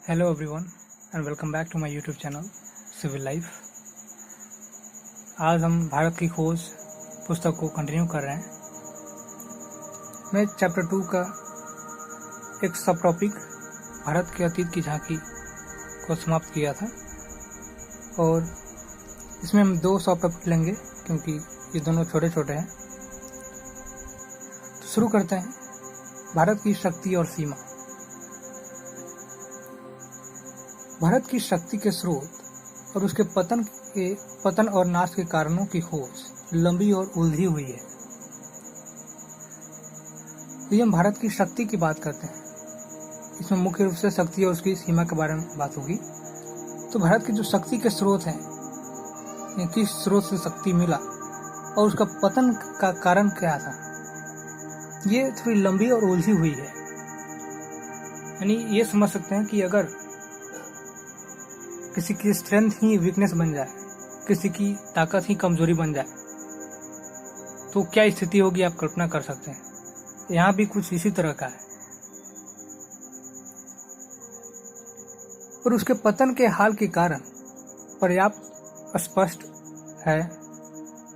Hello everyone and welcome back to my YouTube channel civil life. आज हम भारत की खोज पुस्तक को कंटिन्यू कर रहे हैं। मैं चैप्टर 2 का एक सब टॉपिक भारत के अतीत की झांकी को समाप्त किया था और इसमें हम 2 सब टॉपिक लेंगे क्योंकि ये दोनों छोटे छोटे हैं। तो शुरू करते हैं। भारत की शक्ति और सीमा। भारत की शक्ति के स्रोत और उसके पतन और नाश के कारणों की खोज लंबी और उलझी हुई है। यदि हम भारत की शक्ति की बात करते हैं, इसमें मुख्य रूप से शक्ति और उसकी सीमा के बारे में बात होगी। तो भारत की जो शक्ति के स्रोत हैं, किस स्रोत से शक्ति मिला और उसका पतन का कारण क्या था, ये थोड़ी लंबी और उलझी हुई है। यानी ये समझ सकते हैं कि अगर किसी की स्ट्रेंथ ही वीकनेस बन जाए, किसी की ताकत ही कमजोरी बन जाए, तो क्या स्थिति होगी आप कल्पना कर सकते हैं। यहाँ भी कुछ इसी तरह का है। और उसके पतन के हाल के कारण पर्याप्त स्पष्ट है।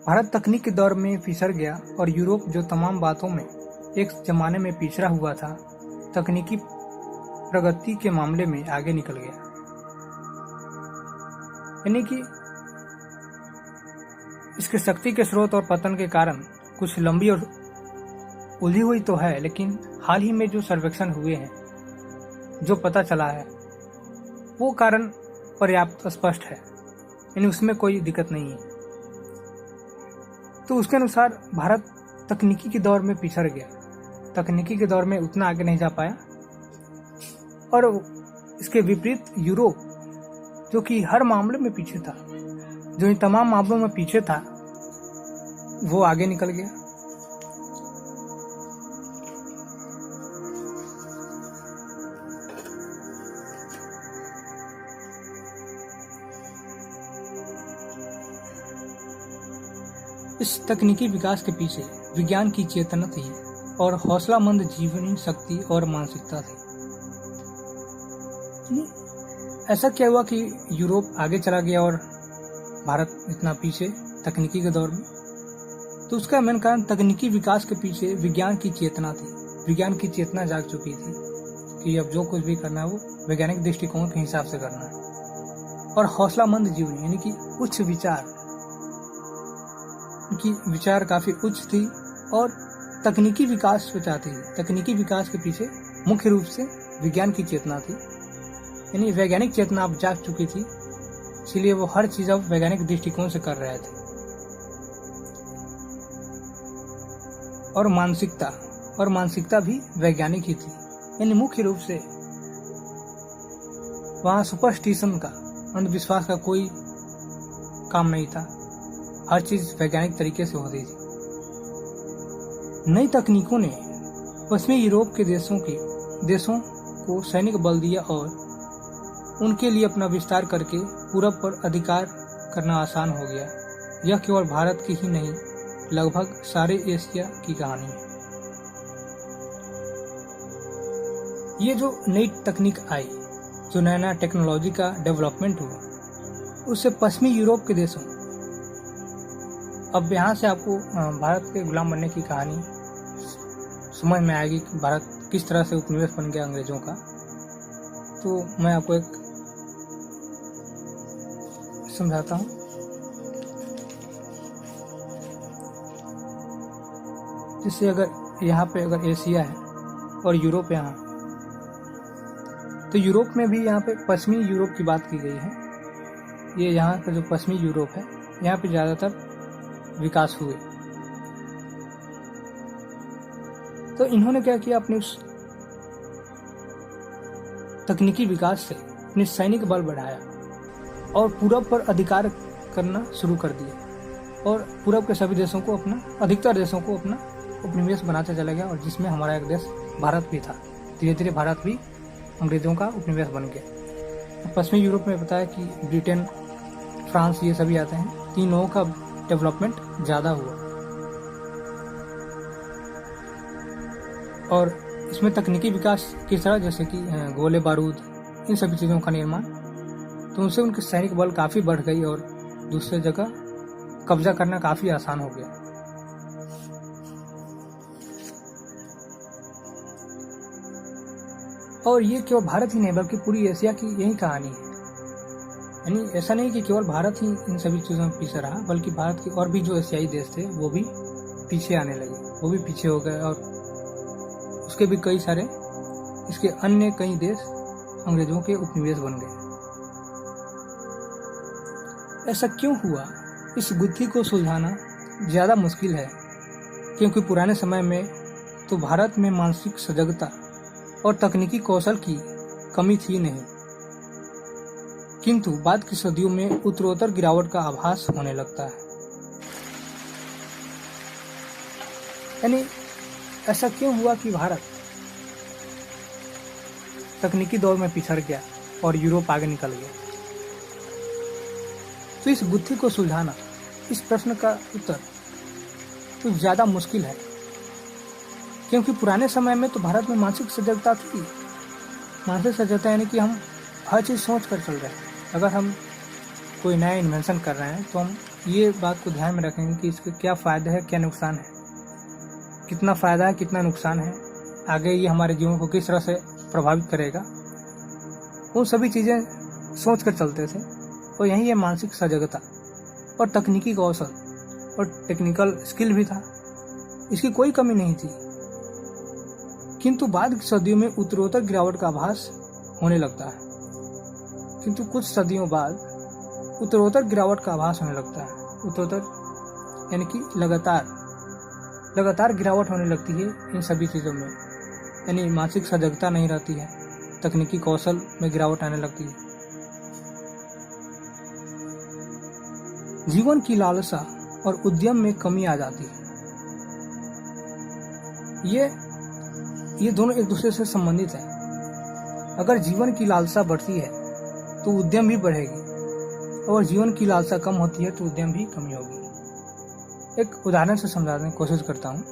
भारत तकनीक के दौर में पिछड़ गया और यूरोप जो तमाम बातों में एक जमाने में पिछड़ा हुआ था, तकनीकी प्रगति के मामले में आगे निकल गया। यानी कि इसके शक्ति के स्रोत और पतन के कारण कुछ लंबी और उलझी हुई तो है, लेकिन हाल ही में जो सर्वेक्षण हुए हैं, जो पता चला है, वो कारण पर्याप्त स्पष्ट है। यानी उसमें कोई दिक्कत नहीं है। तो उसके अनुसार भारत तकनीकी के दौर में पिछड़ गया, तकनीकी के दौर में उतना आगे नहीं जा पाया। और इसके विपरीत यूरोप, जो कि हर मामले में पीछे था, जो इन तमाम मामलों में पीछे था, वो आगे निकल गया। इस तकनीकी विकास के पीछे विज्ञान की चेतना थी और हौसलामंद जीवनी शक्ति और मानसिकता थी। ऐसा क्या हुआ कि यूरोप आगे चला गया और भारत इतना पीछे तकनीकी के दौर में? तो उसका मेन कारण तकनीकी विकास के पीछे विज्ञान की चेतना थी। विज्ञान की चेतना जाग चुकी थी कि अब जो कुछ भी करना है वो वैज्ञानिक दृष्टिकोण के हिसाब से करना है। और हौसलामंद जीवन, यानी कि उच्च विचार, उनकी विचार काफी उच्च थी और तकनीकी विकास को चाहती थी। तकनीकी विकास के पीछे मुख्य रूप से विज्ञान की चेतना थी। यानी वैज्ञानिक चेतना अब जाग चुकी थी, इसलिए वो हर चीज अब वैज्ञानिक दृष्टिकोण से कर रहे थे। और मानसिकता भी वैज्ञानिक ही थी। यानी मुख्य रूप से वहां सुपरस्टिशन का, अंधविश्वास का कोई काम नहीं था। हर चीज वैज्ञानिक तरीके से होती थी। नई तकनीकों ने पश्चिमी यूरोप के देशों को सैनिक बल दिया और उनके लिए अपना विस्तार करके पूरब पर अधिकार करना आसान हो गया। यह केवल भारत की ही नहीं, लगभग सारे एशिया की कहानी है। ये जो नई तकनीक आई, जो नया टेक्नोलॉजी का डेवलपमेंट हुआ, उससे पश्चिमी यूरोप के देशों, अब यहाँ से आपको भारत के गुलाम बनने की कहानी समझ में आएगी कि भारत किस तरह से उपनिवेश बन गया अंग्रेजों का। तो मैं आपको एक समझाता हूँ। जैसे अगर यहाँ पे अगर एशिया है और यूरोप यहाँ, तो यूरोप में भी यहाँ पे पश्चिमी यूरोप की बात की गई है। ये यहाँ का जो पश्चिमी यूरोप है, यहाँ पे ज्यादातर विकास हुए। तो इन्होंने क्या किया, अपने उस तकनीकी विकास से अपने सैनिक बल बढ़ाया और पूरब पर अधिकार करना शुरू कर दिया और पूरब के सभी देशों को अधिकतर देशों को अपना उपनिवेश बनाते चला गया। और जिसमें हमारा एक देश भारत भी था। धीरे धीरे भारत भी अंग्रेजों का उपनिवेश बन गया। पश्चिमी यूरोप में पता है कि ब्रिटेन, फ्रांस, ये सभी आते हैं। तीन लोगों का डेवलपमेंट ज्यादा हुआ और इसमें तकनीकी विकास किस तरह, जैसे कि गोले बारूद, इन सभी चीज़ों का निर्माण, तो उनसे उनकी सैनिक बल काफ़ी बढ़ गई और दूसरे जगह कब्जा करना काफ़ी आसान हो गया। और ये केवल भारत ही नहीं बल्कि पूरी एशिया की यही कहानी है। यानी ऐसा नहीं कि केवल भारत ही इन सभी चीज़ों में पीछे रहा, बल्कि भारत के और भी जो एशियाई देश थे वो भी पीछे आने लगे, वो भी पीछे हो गए। और उसके भी कई सारे इसके अन्य कई देश अंग्रेजों के उपनिवेश बन गए। ऐसा क्यों हुआ, इस गुत्थी को सुलझाना ज़्यादा मुश्किल है, क्योंकि पुराने समय में तो भारत में मानसिक सजगता और तकनीकी कौशल की कमी थी नहीं, किंतु बाद की सदियों में उत्तरोत्तर गिरावट का आभास होने लगता है। यानी ऐसा क्यों हुआ कि भारत तकनीकी दौर में पिछड़ गया और यूरोप आगे निकल गया। तो इस गुत्थी को सुलझाना, इस प्रश्न का उत्तर तो ज़्यादा मुश्किल है, क्योंकि पुराने समय में तो भारत में मानसिक सजगता थी। मानसिक सजगता यानी कि हम हर चीज़ सोच कर चल रहे हैं। अगर हम कोई नया इन्वेंशन कर रहे हैं तो हम ये बात को ध्यान में रखेंगे कि इसके क्या फ़ायदे है, क्या नुकसान है, कितना फ़ायदा है, कितना नुकसान है, आगे ये हमारे जीवन को किस तरह से प्रभावित करेगा। वो सभी चीज़ें सोच कर चलते थे। और यही है मानसिक सजगता और तकनीकी कौशल और टेक्निकल स्किल भी था, इसकी कोई कमी नहीं थी। किंतु बाद की सदियों में उत्तरोत्तर गिरावट का आभास होने लगता है। किंतु कुछ सदियों बाद उत्तरोत्तर गिरावट का आभास होने लगता है। उत्तरोत्तर यानी कि लगातार गिरावट होने लगती है इन सभी चीज़ों में। यानी मानसिक सजगता नहीं रहती है, तकनीकी कौशल में गिरावट आने लगती है। जीवन की लालसा और उद्यम में कमी आ जाती है। ये दोनों एक दूसरे से संबंधित हैं। अगर जीवन की लालसा बढ़ती है तो उद्यम भी बढ़ेगी, और जीवन की लालसा कम होती है तो उद्यम भी कमी होगी। एक उदाहरण से समझाने की कोशिश करता हूँ।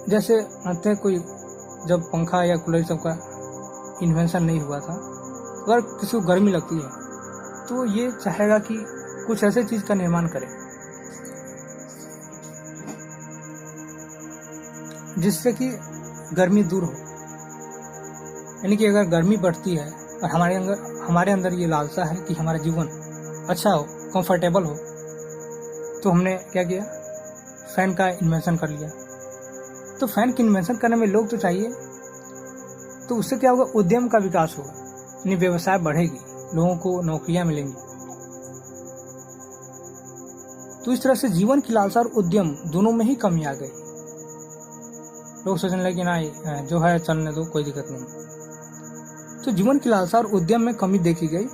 जैसे मानते हैं कोई जब पंखा या कूलर सबका इन्वेंशन नहीं हुआ था, अगर किसी को गर्मी लगती है तो ये चाहेगा कि कुछ ऐसे चीज़ का निर्माण करे जिससे कि गर्मी दूर हो। यानी कि अगर गर्मी बढ़ती है और हमारे अंदर ये लालसा है कि हमारा जीवन अच्छा हो, कंफर्टेबल हो, तो हमने क्या किया, फैन का इन्वेंशन कर लिया। तो फैन की इन्वेंशन करने में लोग तो चाहिए, तो उससे क्या होगा, उद्यम का विकास होगा, यानी व्यवसाय बढ़ेगी, लोगों को नौकरियां मिलेंगी। तो इस तरह से जीवन की लालसा और उद्यम दोनों में ही कमी आ गई। लोग सोचने लगे ना जो है चलने दो, कोई दिक्कत नहीं। तो जीवन की लालसा और उद्यम में कमी देखी गई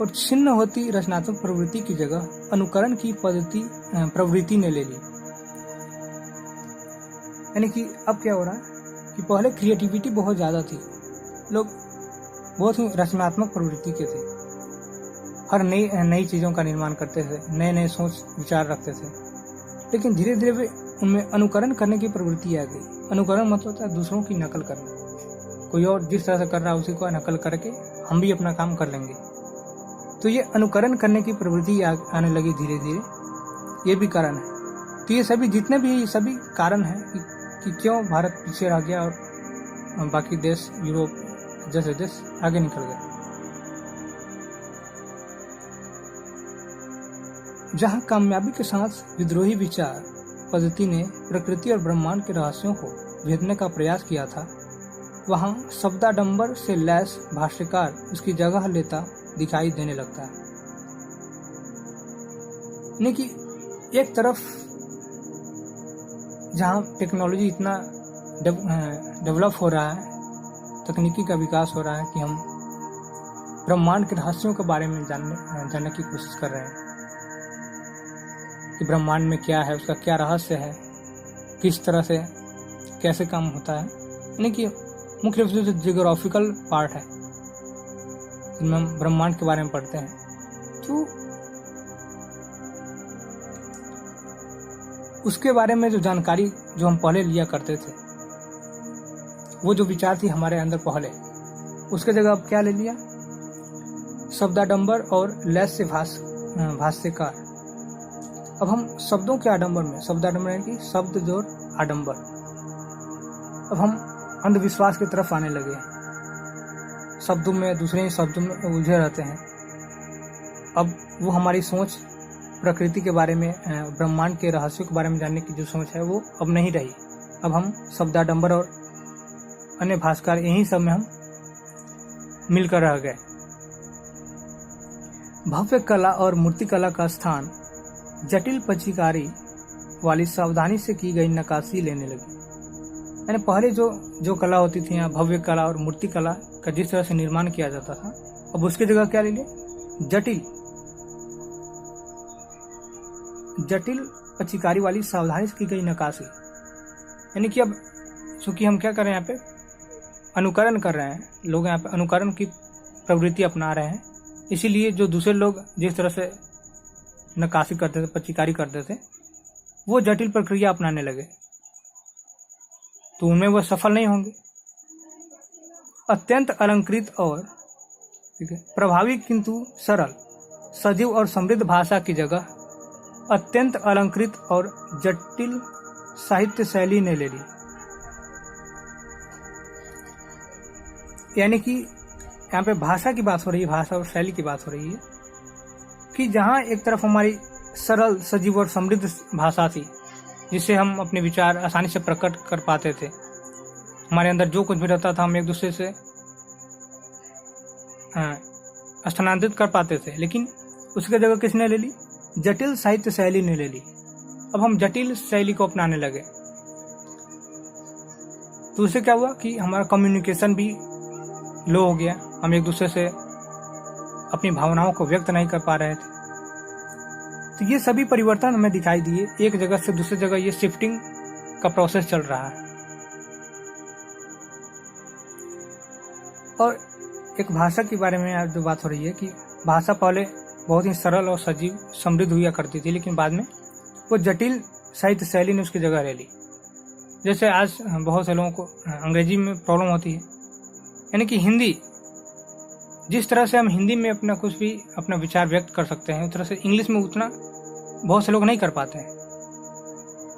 और छिन्न होती रचनात्मक प्रवृत्ति की जगह अनुकरण की प्रवृत्ति ने ले ली। यानी कि अब क्या हो रहा है कि पहले क्रिएटिविटी बहुत ज़्यादा थी, लोग बहुत ही रचनात्मक प्रवृत्ति के थे, हर नई चीज़ों का निर्माण करते थे, नए नए सोच विचार रखते थे। लेकिन धीरे धीरे उनमें अनुकरण करने की प्रवृत्ति आ गई। अनुकरण मतलब होता है दूसरों की नकल करना। कोई और जिस तरह से कर रहा है उसी को नकल करके हम भी अपना काम कर लेंगे। तो ये अनुकरण करने की प्रवृत्ति आने लगी धीरे धीरे। ये भी कारण है। तो ये सभी जितने भी सभी कारण हैं कि क्यों भारत पीछे रह गया और बाकी देश, यूरोप जैसे देश आगे निकल गए। जहाँ कामयाबी के साथ विद्रोही विचार पद्धति ने प्रकृति और ब्रह्मांड के रहस्यों को भेदने का प्रयास किया था, वहाँ शब्दाडंबर से लैस भाष्यकार उसकी जगह लेता दिखाई देने लगता है। यानी कि एक तरफ जहाँ टेक्नोलॉजी इतना डेवलप हो रहा है, तकनीकी का विकास हो रहा है कि हम ब्रह्मांड के रहस्यों के बारे में जानने की कोशिश कर रहे हैं कि ब्रह्मांड में क्या है, उसका क्या रहस्य है, किस तरह से कैसे काम होता है। यानी कि मुख्य रूप से जो जियोग्राफिकल पार्ट है जिनमें हम ब्रह्मांड के बारे में पढ़ते हैं, तो उसके बारे में जो जानकारी जो हम पहले लिया करते थे, वो जो विचार थी हमारे अंदर पहले, उसके जगह अब क्या ले लिया, शब्दाडंबर और लैस से भाष्यकार। अब हम शब्दों के आडंबर में, शब्दाडंबर यानी कि शब्द जोड़ आडंबर, अब हम अंधविश्वास की तरफ आने लगे। शब्दों में, दूसरे शब्दों में उलझे रहते हैं। अब वो हमारी सोच प्रकृति के बारे में, ब्रह्मांड के रहस्यों के बारे में जानने की जो सोच है वो अब नहीं रही। अब हम शब्दाडंबर और अन्य भाष्यकार, यही सब में हम मिलकर रह गए। भव्य कला और मूर्तिकला का स्थान जटिल पचिकारी वाली सावधानी से की गई नक्काशी लेने लगी। यानी पहले जो कला होती थी, यहाँ भव्य कला और मूर्ति कला का जिस तरह से निर्माण किया जाता था, अब उसकी जगह क्या ले लिया, जटिल पचिकारी वाली सावधानी से की गई नक्काशी। यानी कि अब चूंकि हम क्या कर रहे हैं, यहाँ पे अनुकरण कर रहे हैं, लोग यहाँ पे अनुकरण की प्रवृत्ति अपना रहे हैं, इसीलिए जो दूसरे लोग जिस तरह से नक्काशी करते थे, पचिकारी करते थे, वो जटिल प्रक्रिया अपनाने लगे, तो उनमें वह सफल नहीं होंगे। अत्यंत अलंकृत और प्रभावी किंतु सरल, सजीव और समृद्ध भाषा की जगह अत्यंत अलंकृत और जटिल साहित्य शैली ने ले ली। यानी कि यहाँ पे भाषा की बात हो रही है, भाषा और शैली की बात हो रही है कि जहाँ एक तरफ हमारी सरल, सजीव और समृद्ध भाषा थी, जिससे हम अपने विचार आसानी से प्रकट कर पाते थे, हमारे अंदर जो कुछ भी रहता था हम एक दूसरे से स्थानांतरित कर पाते थे, लेकिन उसकी जगह किसने ले ली, जटिल साहित्य शैली ने ले ली। अब हम जटिल शैली को अपनाने लगे, तो उससे क्या हुआ कि हमारा कम्युनिकेशन भी लो हो गया, हम एक दूसरे से अपनी भावनाओं को व्यक्त नहीं कर पा रहे थे। तो ये सभी परिवर्तन हमें दिखाई दिए, एक जगह से दूसरी जगह ये शिफ्टिंग का प्रोसेस चल रहा है। और एक भाषा के बारे में आज जो बात हो रही है कि भाषा पहले बहुत ही सरल और सजीव समृद्ध हुआ करती थी, लेकिन बाद में वो जटिल साहित्य शैली ने उसकी जगह ले ली। जैसे आज बहुत से लोगों को अंग्रेजी में प्रॉब्लम होती है, यानी कि हिंदी, जिस तरह से हम हिंदी में अपना कुछ भी अपना विचार व्यक्त कर सकते हैं, उस तरह से इंग्लिश में उतना बहुत से लोग नहीं कर पाते हैं।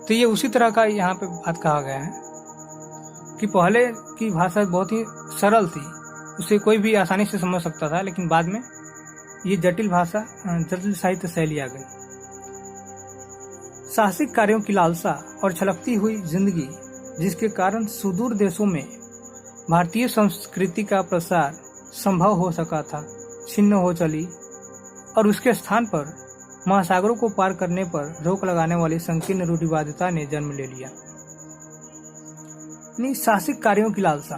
तो ये उसी तरह का यहाँ पे बात कहा गया है कि पहले की भाषा बहुत ही सरल थी, उसे कोई भी आसानी से समझ सकता था, लेकिन बाद में ये जटिल भाषा, जटिल साहित्य शैली आ गई। साहसिक कार्यों की लालसा और छलकती हुई जिंदगी, जिसके कारण सुदूर देशों में भारतीय संस्कृति का प्रसार संभव हो सका था, छिन्न हो चली और उसके स्थान पर महासागरों को पार करने पर रोक लगाने वाली संकीर्ण रूढ़िवादिता ने जन्म ले लिया। साहसिक कार्यों की लालसा,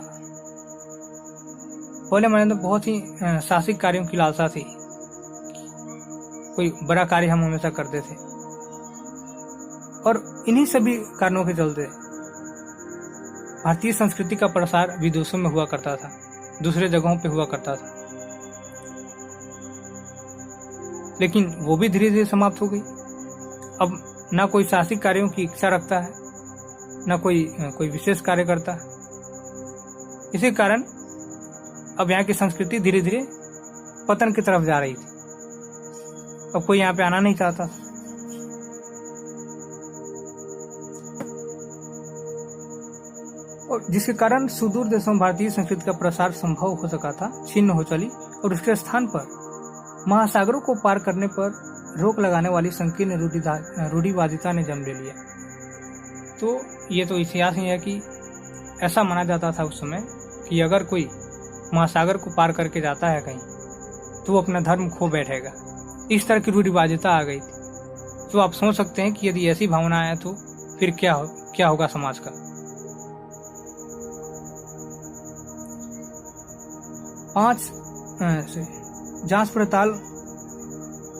पहले हमारे अंदर बहुत ही साहसिक कार्यों की लालसा थी, कोई बड़ा कार्य हम हमेशा करते थे, और इन्हीं सभी कारणों के चलते भारतीय संस्कृति का प्रसार विदेशों में हुआ करता था, दूसरे जगहों पे हुआ करता था, लेकिन वो भी धीरे धीरे समाप्त हो गई। अब ना कोई साहसिक कार्यों की इच्छा रखता है, ना कोई विशेष कार्य करता है। इसी कारण अब यहाँ की संस्कृति धीरे धीरे पतन की तरफ जा रही थी, अब कोई यहाँ पे आना नहीं चाहता। और जिसके कारण सुदूर देशों में भारतीय संस्कृति का प्रसार संभव हो सका था, छिन्न हो चली और उसके स्थान पर महासागरों को पार करने पर रोक लगाने वाली संकीर्ण रूढ़िवादिता ने जन्म ले लिया। तो ये तो इतिहास ही है कि ऐसा माना जाता था उस समय कि अगर कोई महासागर को पार करके जाता है कहीं, तो वो अपना धर्म खो बैठेगा। इस तरह की रूढ़िवादिता आ गई थी। तो आप सोच सकते हैं कि यदि ऐसी भावना है तो फिर क्या होगा समाज का। 5 जांच पड़ताल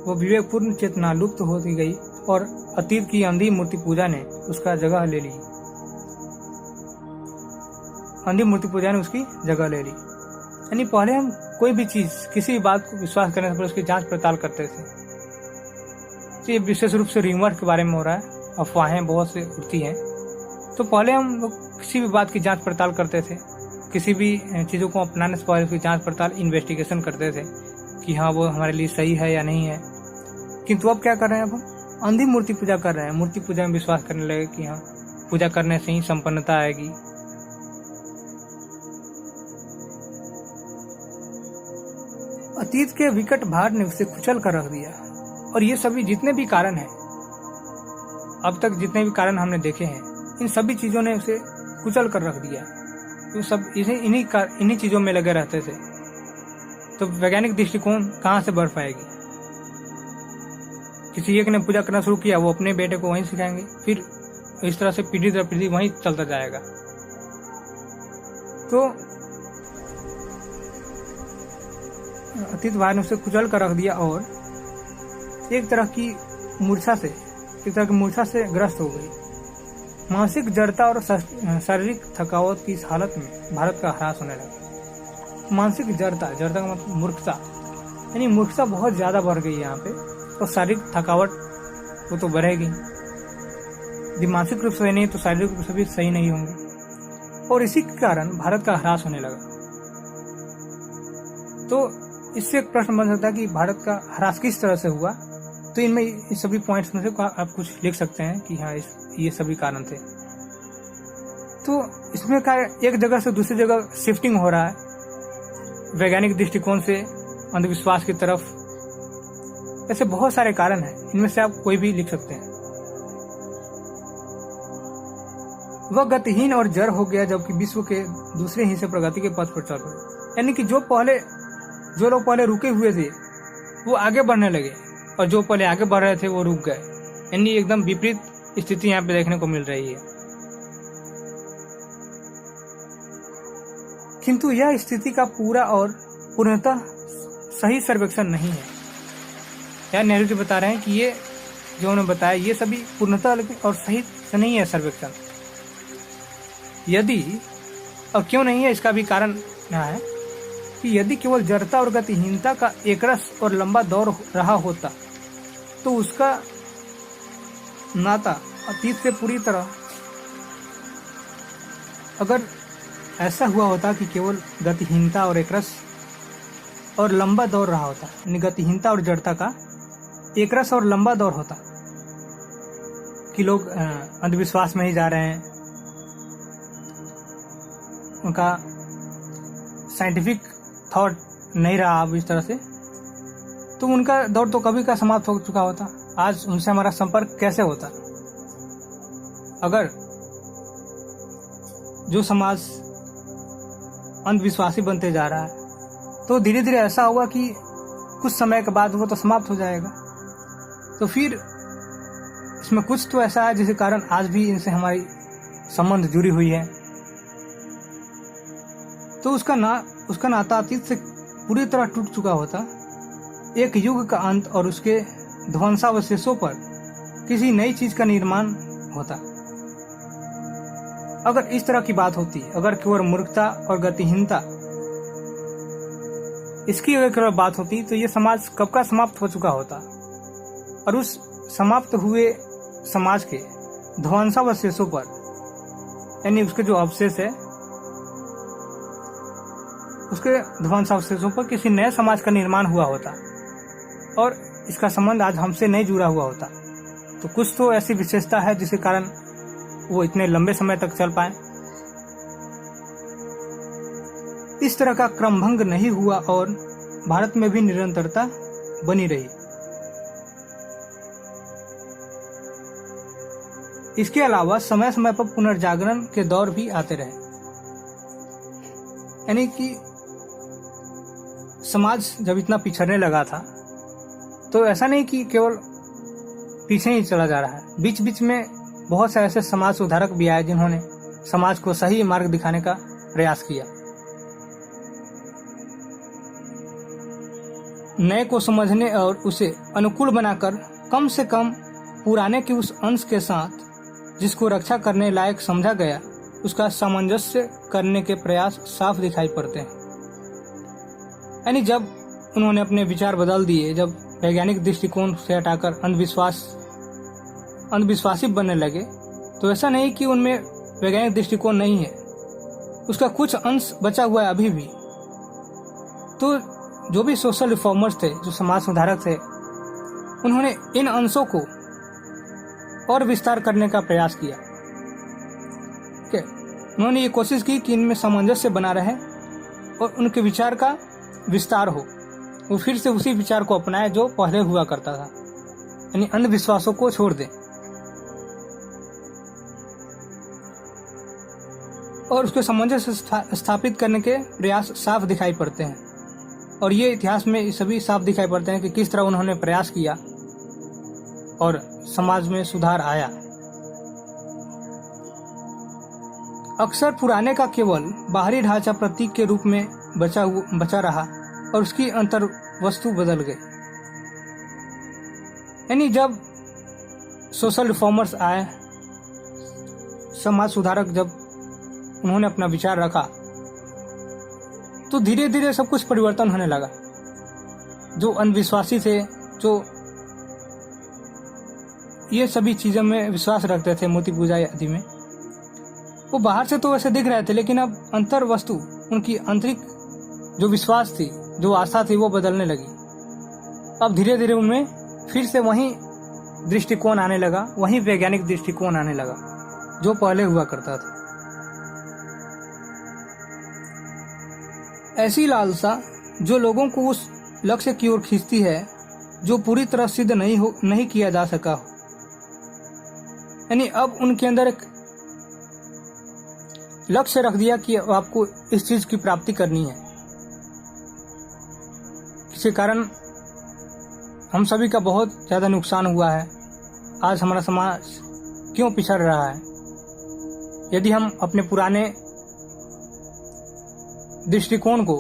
व विवेकपूर्ण चेतना लुप्त होती गई और अतीत की अंधी मूर्ति पूजा ने उसका जगह ले ली। अंधी मूर्ति पूजा ने उसकी जगह ले ली। यानी पहले हम कोई भी चीज, किसी भी बात को विश्वास करने से पहले उसकी जांच पड़ताल करते थे। तो ये विशेष रूप से रिमर के बारे में हो रहा है, अफवाहें बहुत से उड़ती हैं। तो पहले हम लोग किसी भी बात की जांच पड़ताल करते थे किसी भी चीज़ों को अपनाने से पहले उसकी जांच पड़ताल इन्वेस्टिगेशन करते थे कि हाँ वो हमारे लिए सही है या नहीं है। किंतु अब क्या कर रहे हैं, अब अंधी मूर्ति पूजा कर रहे हैं। मूर्ति पूजा में विश्वास करने लगे कि हाँ पूजा करने से ही संपन्नता आएगी। अतीत के विकट भार ने उसे कुचल कर रख दिया और ये सभी जितने भी कारण हैं, अब तक जितने भी कारण हमने देखे हैं, इन सभी चीजों ने उसे कुचल कर रख दिया। तो सब इन्हीं चीजों में लगे रहते थे, तो वैज्ञानिक दृष्टिकोण कहाँ से बढ़ पाएगी। किसी एक ने पूजा करना शुरू किया, वो अपने बेटे को वहीं सिखाएंगे, फिर इस तरह से पीढ़ी दर पीढ़ी वहीं चलता जाएगा। तो अतीत भार ने उसे कुचल कर रख दिया और एक तरह की मूर्छा से ग्रस्त हो गई। मानसिक जड़ता और शारीरिक थकावट की इस हालत में भारत का ह्रास होने लगा। मानसिक जड़ता का मतलब मूर्खता, यानी मूर्खता बहुत ज्यादा बढ़ गई यहाँ पे, और शारीरिक थकावट वो तो बढ़ेगी। यदि मानसिक रूप से नहीं तो शारीरिक रूप से भी सही नहीं होंगे, और इसी के कारण भारत का ह्रास होने लगा। तो इससे एक प्रश्न बन सकता है कि भारत का ह्रास किस तरह से हुआ। तो इनमें इस सभी पॉइंट्स में से आप कुछ लिख सकते हैं कि हाँ ये सभी कारण थे। तो इसमें क्या एक जगह से दूसरी जगह शिफ्टिंग हो रहा है, वैज्ञानिक दृष्टिकोण से अंधविश्वास की तरफ। ऐसे बहुत सारे कारण हैं, इनमें से आप कोई भी लिख सकते हैं। वह गतिहीन और जड़ हो गया जबकि विश्व के दूसरे हिस्से प्रगति के पथ पर चल पड़े। यानी कि जो लोग पहले रुके हुए थे वो आगे बढ़ने लगे, और जो पहले आगे बढ़ रहे थे वो रुक गए। यानी एकदम विपरीत स्थिति यहाँ पे देखने को मिल रही है। किंतु यह स्थिति का पूरा और पूर्णतः सही सर्वेक्षण नहीं है। यार नेहरू जी बता रहे हैं कि ये जो उन्होंने बताया ये सभी पूर्णतः और सही से नहीं है सर्वेक्षण। यदि और क्यों नहीं है, इसका भी कारण यहाँ है कि यदि केवल जड़ता और गतिहीनता का एकरस और लंबा दौर रहा होता तो उसका नाता अतीत से पूरी तरह, अगर ऐसा हुआ होता कि केवल गतिहीनता और एकरस और लंबा दौर रहा होता, यानी गतिहीनता और जड़ता का एकरस और लंबा दौर होता कि लोग अंधविश्वास में ही जा रहे हैं, उनका साइंटिफिक थॉट नहीं रहा अब इस तरह से, तो उनका दौर तो कभी का समाप्त हो चुका होता। आज उनसे हमारा संपर्क कैसे होता। अगर जो समाज अंधविश्वासी बनते जा रहा है तो धीरे धीरे ऐसा होगा कि कुछ समय के बाद वो तो समाप्त हो जाएगा। तो फिर इसमें कुछ तो ऐसा है जिसके कारण आज भी इनसे हमारी संबंध जुड़ी हुई है। तो उसका नाता अतीत से पूरी तरह टूट चुका होता। एक युग का अंत और उसके ध्वंसावशेषों पर किसी नई चीज का निर्माण होता। अगर इस तरह की बात होती, अगर केवल मूर्खता और गतिहीनता इसकी अगर केवल बात होती तो ये समाज कब का समाप्त हो चुका होता, और उस समाप्त हुए समाज के ध्वंसावशेषों पर, यानी उसके जो अवशेष है उसके ध्वंसावशेषों पर किसी नए समाज का निर्माण हुआ होता, और इसका संबंध आज हमसे नहीं जुड़ा हुआ होता। तो कुछ तो ऐसी विशेषता है जिसके कारण वो इतने लंबे समय तक चल पाए। इस तरह का क्रमभंग नहीं हुआ और भारत में भी निरंतरता बनी रही। इसके अलावा समय समय पर पुनर्जागरण के दौर भी आते रहे, यानी कि समाज जब इतना पिछड़ने लगा था तो ऐसा नहीं कि केवल पीछे ही चला जा रहा है। बीच बीच में बहुत से ऐसे समाज सुधारक भी आए जिन्होंने समाज को सही मार्ग दिखाने का प्रयास किया। नए को समझने और उसे अनुकूल बनाकर कम से कम पुराने के उस अंश के साथ जिसको रक्षा करने लायक समझा गया उसका सामंजस्य करने के प्रयास साफ दिखाई पड़ते हैं। यानी जब उन्होंने अपने विचार बदल दिए, जब वैज्ञानिक दृष्टिकोण से हटाकर अंधविश्वासी बनने लगे, तो ऐसा नहीं कि उनमें वैज्ञानिक दृष्टिकोण नहीं है, उसका कुछ अंश बचा हुआ है अभी भी। तो जो भी सोशल रिफॉर्मर्स थे, जो समाज सुधारक थे, उन्होंने इन अंशों को और विस्तार करने का प्रयास किया। उन्होंने ये कोशिश की कि इनमें सामंजस्य बना रहे और उनके विचार का विस्तार हो। वो फिर से उसी विचार को अपनाए जो पहले हुआ करता था, यानी अंधविश्वासों को छोड़ दें। और उसके सामंजस्य स्थापित करने के प्रयास साफ दिखाई पड़ते हैं। और ये इतिहास में सभी साफ दिखाई पड़ते हैं कि किस तरह उन्होंने प्रयास किया और समाज में सुधार आया। अक्सर पुराने का केवल बाहरी ढांचा प्रतीक के रूप में बचा रहा और उसकी अंतर वस्तु बदल गई। यानी जब सोशल रिफॉर्मर्स आए, समाज सुधारक जब उन्होंने अपना विचार रखा, तो धीरे धीरे सब कुछ परिवर्तन होने लगा। जो अंधविश्वासी थे, जो ये सभी चीजों में विश्वास रखते थे, मूर्ति पूजा आदि में, वो बाहर से तो वैसे दिख रहे थे, लेकिन अब अंतर वस्तु, उनकी आंतरिक जो विश्वास थी, जो आस्था थी, वो बदलने लगी। अब धीरे धीरे उनमें फिर से वही दृष्टिकोण आने लगा, वही वैज्ञानिक दृष्टिकोण आने लगा जो पहले हुआ करता था। ऐसी लालसा जो लोगों को उस लक्ष्य की ओर खींचती है जो पूरी तरह सिद्ध नहीं किया जा सका हो। यानी अब उनके अंदर एक लक्ष्य रख दिया कि आपको इस चीज की प्राप्ति करनी है। किसी कारण हम सभी का बहुत ज्यादा नुकसान हुआ है। आज हमारा समाज क्यों पिछड़ रहा है? यदि हम अपने पुराने दृष्टिकोण को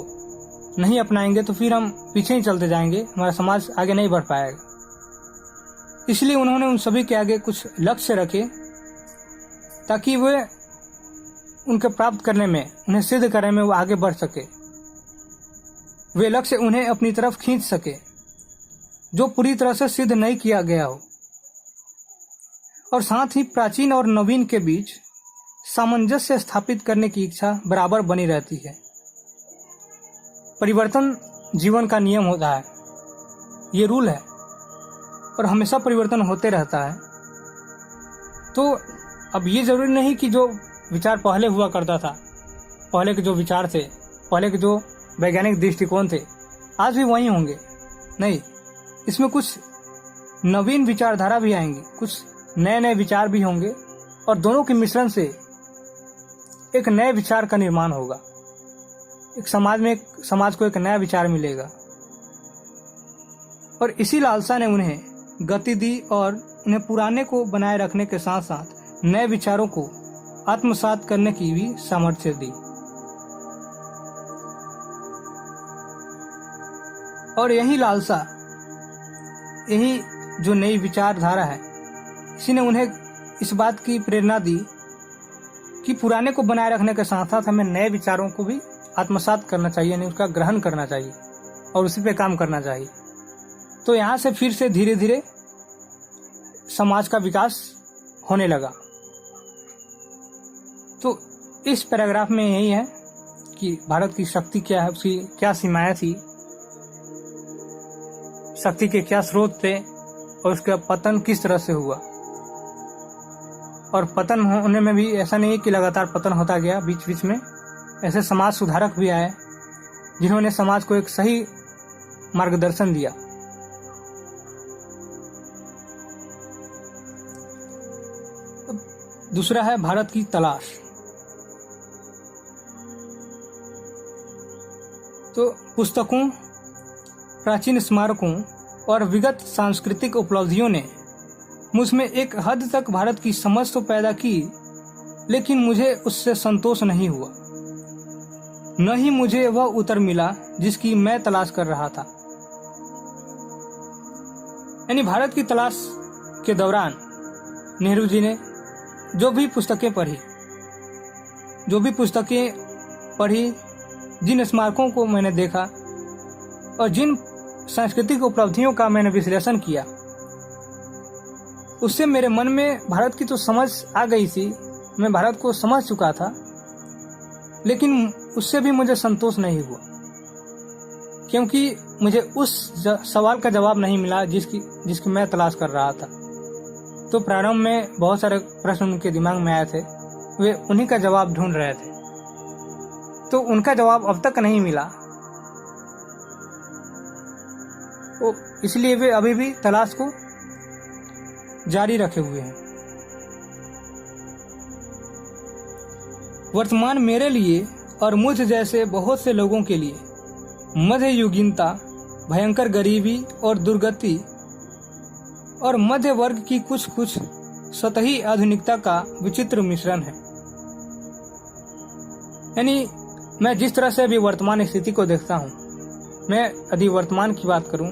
नहीं अपनाएंगे तो फिर हम पीछे ही चलते जाएंगे, हमारा समाज आगे नहीं बढ़ पाएगा। इसलिए उन्होंने उन सभी के आगे कुछ लक्ष्य रखे ताकि वे उनके प्राप्त करने में, उन्हें सिद्ध करने में वो आगे बढ़ सके। वे लक्ष्य उन्हें अपनी तरफ खींच सके जो पूरी तरह से सिद्ध नहीं किया गया हो। और साथ ही प्राचीन और नवीन के बीच सामंजस्य स्थापित करने की इच्छा बराबर बनी रहती है। परिवर्तन जीवन का नियम होता है, ये रूल है, और हमेशा परिवर्तन होते रहता है। तो अब ये जरूरी नहीं कि जो विचार पहले हुआ करता था, पहले के जो विचार थे, पहले के जो वैज्ञानिक दृष्टिकोण थे, आज भी वही होंगे। नहीं, इसमें कुछ नवीन विचारधारा भी आएंगी, कुछ नए नए विचार भी होंगे, और दोनों के मिश्रण से एक नए विचार का निर्माण होगा। एक समाज को एक नया विचार मिलेगा। और इसी लालसा ने उन्हें गति दी और उन्हें पुराने को बनाए रखने के साथ साथ नए विचारों को आत्मसात करने की भी सामर्थ्य दी। और यही लालसा, यही जो नई विचारधारा है, इसी ने उन्हें इस बात की प्रेरणा दी कि पुराने को बनाए रखने के साथ साथ हमें नए विचारों को भी आत्मसात करना चाहिए, यानी उसका ग्रहण करना चाहिए और उसी पे काम करना चाहिए। तो यहाँ से फिर से धीरे धीरे समाज का विकास होने लगा। तो इस पैराग्राफ में यही है कि भारत की शक्ति क्या है, उसकी क्या सीमाएं थी, शक्ति के क्या स्रोत थे और उसका पतन किस तरह से हुआ। और पतन होने में भी ऐसा नहीं कि लगातार पतन होता गया, बीच बीच में ऐसे समाज सुधारक भी आए जिन्होंने समाज को एक सही मार्गदर्शन दिया। दूसरा है भारत की तलाश। तो पुस्तकों, प्राचीन स्मारकों और विगत सांस्कृतिक उपलब्धियों ने मुझमें एक हद तक भारत की समझ तो पैदा की, लेकिन मुझे उससे संतोष नहीं हुआ। न ही मुझे वह उत्तर मिला जिसकी मैं तलाश कर रहा था। यानी भारत की तलाश के दौरान नेहरू जी ने जो भी पुस्तकें पढ़ी, जिन स्मारकों को मैंने देखा और जिन सांस्कृतिक उपलब्धियों का मैंने विश्लेषण किया, उससे मेरे मन में भारत की तो समझ आ गई थी, मैं भारत को समझ चुका था। लेकिन उससे भी मुझे संतोष नहीं हुआ, क्योंकि मुझे उस सवाल का जवाब नहीं मिला जिसकी मैं तलाश कर रहा था। तो प्रारंभ में बहुत सारे प्रश्न उनके दिमाग में आए थे, वे उन्हीं का जवाब ढूंढ रहे थे, तो उनका जवाब अब तक नहीं मिला, तो इसलिए वे अभी भी तलाश को जारी रखे हुए हैं। वर्तमान मेरे लिए और मुझ जैसे बहुत से लोगों के लिए मध्ययुगीनता, भयंकर गरीबी और दुर्गति और मध्य वर्ग की कुछ कुछ सतही आधुनिकता का विचित्र मिश्रण है। यानी मैं जिस तरह से अभी वर्तमान स्थिति को देखता हूँ, मैं यदि वर्तमान की बात करूँ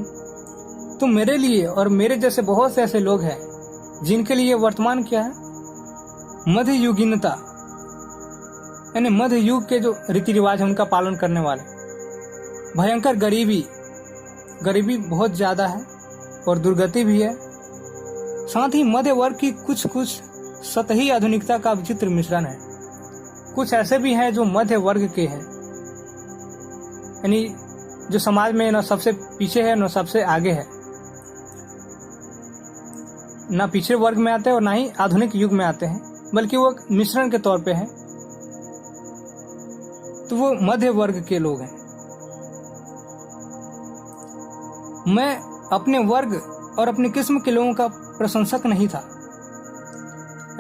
तो मेरे लिए और मेरे जैसे बहुत से ऐसे लोग हैं जिनके लिए वर्तमान क्या है, मध्ययुगीनता, यानी मध्य युग के जो रीति रिवाज है उनका पालन करने वाले। भयंकर गरीबी बहुत ज्यादा है और दुर्गति भी है। साथ ही मध्य वर्ग की कुछ कुछ सतही आधुनिकता का विचित्र मिश्रण है। कुछ ऐसे भी हैं जो मध्य वर्ग के हैं, यानी जो समाज में न सबसे पीछे है न सबसे आगे है, ना पीछे वर्ग में आते हैं और ना ही आधुनिक युग में आते हैं, बल्कि वो मिश्रण के तौर पे हैं, तो वो मध्य वर्ग के लोग हैं। मैं अपने वर्ग और अपनी किस्म के लोगों का प्रशंसक नहीं था।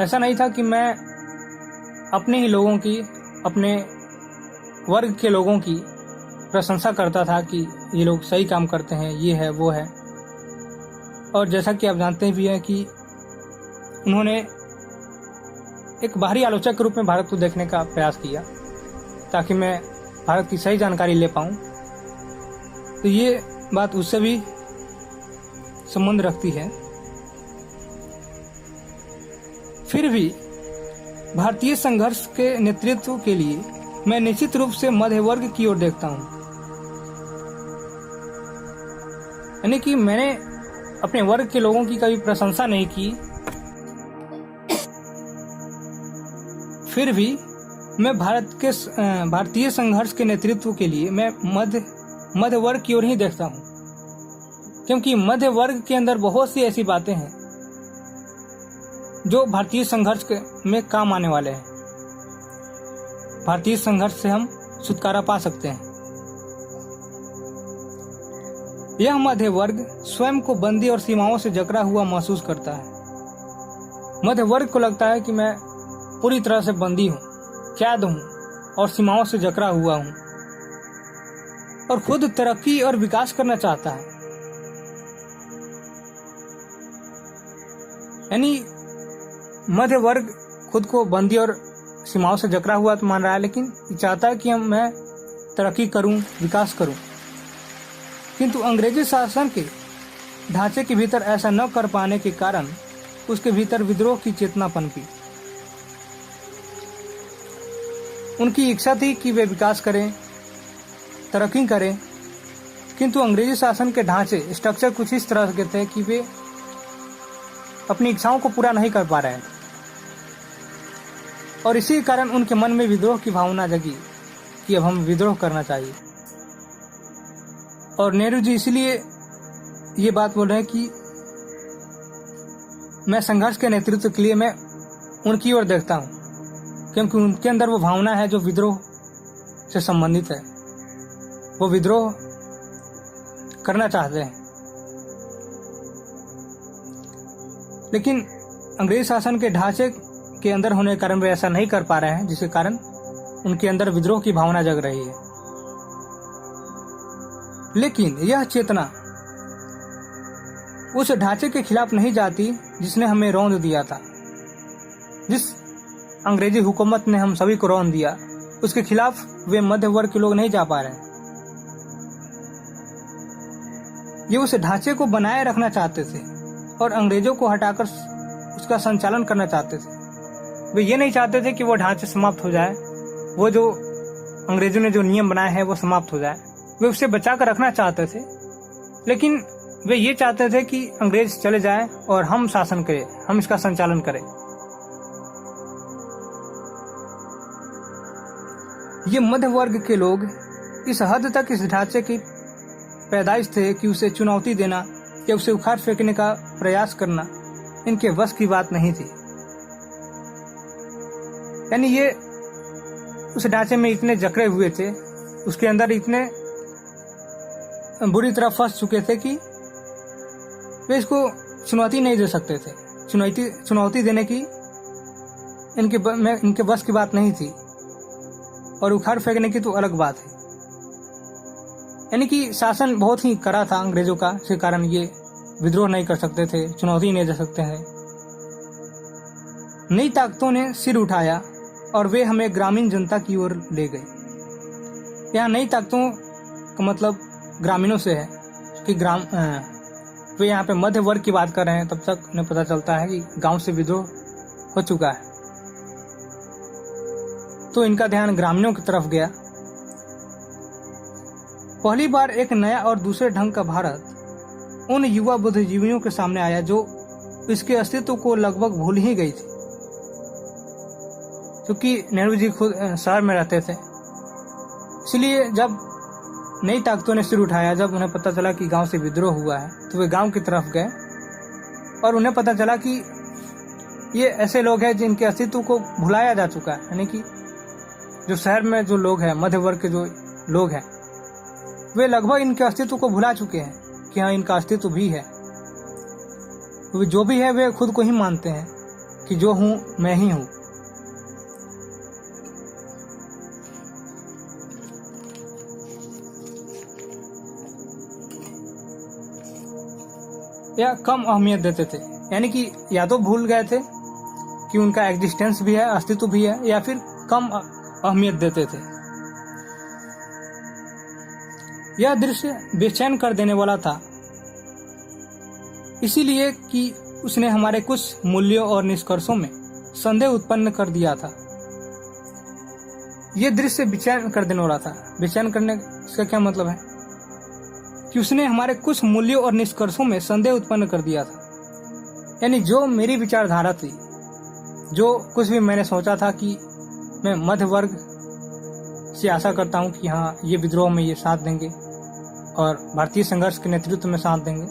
ऐसा नहीं था कि मैं अपने ही लोगों की, अपने वर्ग के लोगों की प्रशंसा करता था कि ये लोग सही काम करते हैं, ये है वो है। और जैसा कि आप जानते भी हैं कि उन्होंने एक बाहरी आलोचक के रूप में भारत को देखने का प्रयास किया ताकि मैं भारत की सही जानकारी ले पाऊं, तो ये बात उससे भी संबंध रखती है। फिर भी भारतीय संघर्ष के नेतृत्व के लिए मैं निश्चित रूप से मध्य वर्ग की ओर देखता हूं। यानी कि मैंने अपने वर्ग के लोगों की कभी प्रशंसा नहीं की, फिर भी मैं भारतीय संघर्ष के नेतृत्व के लिए मैं मध्य वर्ग की ओर ही देखता हूं, क्योंकि मध्य वर्ग के अंदर बहुत सी ऐसी बातें हैं जो भारतीय संघर्ष में काम आने वाले हैं। भारतीय संघर्ष से हम छुटकारा पा सकते हैं। यह मध्य वर्ग स्वयं को बंदी और सीमाओं से जकड़ा हुआ महसूस करता है। मध्य वर्ग को लगता है कि मैं पूरी तरह से बंदी हूं, कैद हूं और सीमाओं से जकड़ा हुआ हूं, और खुद तरक्की और विकास करना चाहता है। यानी मध्य वर्ग खुद को बंदी और सीमाओं से जकड़ा हुआ तो मान रहा है, लेकिन चाहता है कि मैं तरक्की करूं, विकास करूं। किंतु अंग्रेजी शासन के ढांचे के भीतर ऐसा न कर पाने के कारण उसके भीतर विद्रोह की चेतना पनपी। उनकी इच्छा थी कि वे विकास करें, तरक्की करें, किंतु अंग्रेजी शासन के ढांचे, स्ट्रक्चर कुछ इस तरह के थे कि वे अपनी इच्छाओं को पूरा नहीं कर पा रहे हैं, और इसी कारण उनके मन में विद्रोह की भावना जगी कि अब हमें विद्रोह करना चाहिए। और नेहरू जी इसलिए ये बात बोल रहे हैं कि मैं संघर्ष के नेतृत्व के लिए मैं उनकी ओर देखता हूं, क्योंकि उनके अंदर वो भावना है जो विद्रोह से संबंधित है। वो विद्रोह करना चाहते हैं, लेकिन अंग्रेज शासन के ढांचे के अंदर होने के कारण वे ऐसा नहीं कर पा रहे हैं, जिसके कारण उनके अंदर विद्रोह की भावना जग रही है। लेकिन यह चेतना उस ढांचे के खिलाफ नहीं जाती जिसने हमें रौंद दिया था। जिस अंग्रेजी हुकूमत ने हम सभी को रौंद दिया, उसके खिलाफ वे मध्य वर्ग के लोग नहीं जा पा रहे हैं। ये उस ढांचे को बनाए रखना चाहते थे और अंग्रेजों को हटाकर उसका संचालन करना चाहते थे। वे ये नहीं चाहते थे कि वो ढांचे समाप्त हो जाए, वो जो अंग्रेजों ने जो नियम बनाए हैं वो समाप्त हो जाए। वे उसे बचा कर रखना चाहते थे, लेकिन वे ये चाहते थे कि अंग्रेज चले जाएं और हम शासन करें, हम इसका संचालन करें। ये मध्य वर्ग के लोग इस हद तक इस ढांचे की पैदाइश थे कि उसे चुनौती देना या उसे उखाड़ फेंकने का प्रयास करना इनके वश की बात नहीं थी। यानी ये उस ढांचे में इतने जकड़े हुए थे, उसके अंदर इतने बुरी तरह फंस चुके थे कि वे इसको चुनौती नहीं दे सकते थे। चुनौती देने की इनके बस की बात नहीं थी, और उखाड़ फेंकने की तो अलग बात है। यानी कि शासन बहुत ही कड़ा था अंग्रेजों का, इसके कारण ये विद्रोह नहीं कर सकते थे, चुनौती नहीं दे सकते हैं। नई ताकतों ने सिर उठाया और वे हमें ग्रामीण जनता की ओर ले गए। यहाँ नई ताकतों का मतलब ग्रामीणों से है कि वे यहाँ पे मध्य वर्ग की बात कर रहे हैं। तब तक उन्हें पता चलता है कि गांव से विद्रोह हो चुका है, तो इनका ध्यान ग्रामीणों की तरफ गया। पहली बार एक नया और दूसरे ढंग का भारत उन युवा बुद्धिजीवियों के सामने आया जो इसके अस्तित्व को लगभग भूल ही गई थी, क्योंकि नेहरू जी खुद शहर में रहते थे। इसलिए जब नई ताकतों ने सिर उठाया, जब उन्हें पता चला कि गांव से विद्रोह हुआ है, तो वे गांव की तरफ गए और उन्हें पता चला कि ये ऐसे लोग हैं जिनके अस्तित्व को भुलाया जा चुका है। यानी कि जो शहर में जो लोग हैं, मध्य वर्ग के जो लोग हैं, वे लगभग इनके अस्तित्व को भुला चुके हैं कि हाँ, इनका अस्तित्व भी है। जो भी है वे खुद को ही मानते हैं कि जो हूं मैं ही हूं। या कम अहमियत देते थे, यानी कि या तो भूल गए थे कि उनका एग्जिस्टेंस भी है, अस्तित्व भी है, या फिर कम अहमियत देते थे। यह दृश्य बेचैन कर देने वाला था, इसीलिए कि उसने हमारे कुछ मूल्यों और निष्कर्षों में संदेह उत्पन्न कर दिया था। यह दृश्य बेचैन कर देने वाला था। बेचैन करने का क्या मतलब है कि उसने हमारे कुछ मूल्यों और निष्कर्षों में संदेह उत्पन्न कर दिया था। यानी जो मेरी विचारधारा थी, जो कुछ भी मैंने सोचा था कि मैं मध्य वर्ग से आशा करता हूं कि हाँ, ये विद्रोह में ये साथ देंगे और भारतीय संघर्ष के नेतृत्व में साथ देंगे,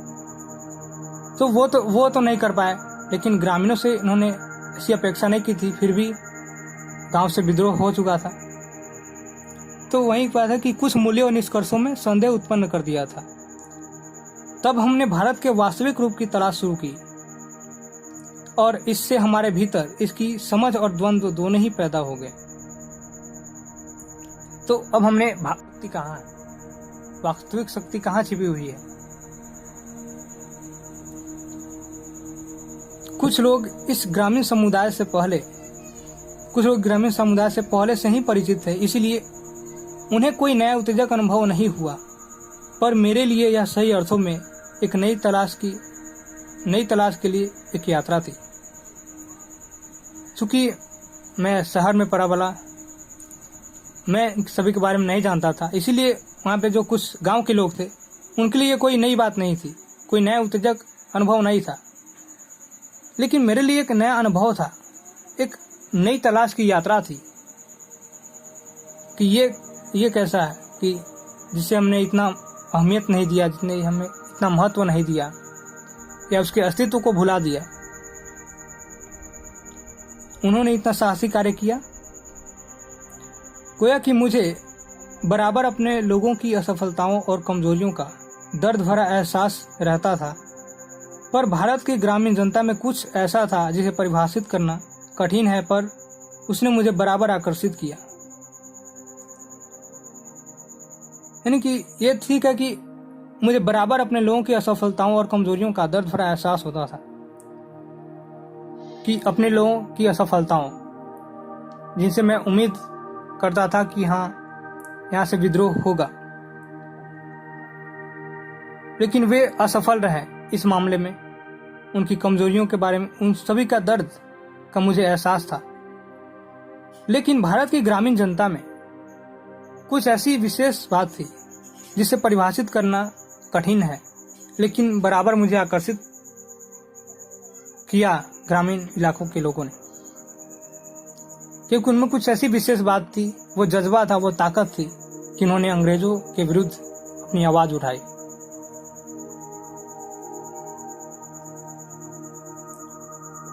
तो वो तो नहीं कर पाए। लेकिन ग्रामीणों से इन्होंने ऐसी अपेक्षा नहीं की थी, फिर भी गांव से विद्रोह हो चुका था। तो वही बात है कि कुछ मूल्यों और निष्कर्षों में संदेह उत्पन्न कर दिया था। तब हमने भारत के वास्तविक रूप की तलाश शुरू की और इससे हमारे भीतर इसकी समझ और द्वंद्व दोनों ही पैदा हो गए। तो अब हमने भक्ति कहाँ है, वास्तविक शक्ति कहाँ छिपी हुई है। कुछ लोग ग्रामीण समुदाय से पहले से ही परिचित थे, इसीलिए उन्हें कोई नया उत्तेजक अनुभव नहीं हुआ। पर मेरे लिए यह सही अर्थों में एक नई तलाश के लिए एक यात्रा थी। चूंकि मैं शहर में पला बड़ा, मैं सभी के बारे में नहीं जानता था, इसीलिए वहाँ पे जो कुछ गांव के लोग थे उनके लिए कोई नई बात नहीं थी, कोई नया उत्तेजक अनुभव नहीं था। लेकिन मेरे लिए एक नया अनुभव था, एक नई तलाश की यात्रा थी कि ये कैसा है कि जिसे हमने इतना अहमियत नहीं दिया, जिसने हमें इतना महत्व नहीं दिया या उसके अस्तित्व को भुला दिया, उन्होंने इतना साहसी कार्य किया। गोया कि मुझे बराबर अपने लोगों की असफलताओं और कमजोरियों का दर्द भरा एहसास रहता था, पर भारत की ग्रामीण जनता में कुछ ऐसा था जिसे परिभाषित करना कठिन है, पर उसने मुझे बराबर आकर्षित किया। यानी कि ये ठीक है कि मुझे बराबर अपने लोगों की असफलताओं और कमजोरियों का दर्द भरा एहसास होता था, कि अपने लोगों की असफलताओं जिनसे मैं उम्मीद करता था कि हाँ, यहाँ से विद्रोह होगा, लेकिन वे असफल रहे इस मामले में। उनकी कमजोरियों के बारे में, उन सभी का दर्द का मुझे एहसास था। लेकिन भारत की ग्रामीण जनता में कुछ ऐसी विशेष बात थी जिसे परिभाषित करना कठिन है, लेकिन बराबर मुझे आकर्षित किया ग्रामीण इलाकों के लोगों ने। क्योंकि उनमें कुछ ऐसी विशेष बात थी, वो जज्बा था, वो ताकत थी कि उन्होंने अंग्रेजों के विरुद्ध अपनी आवाज उठाई।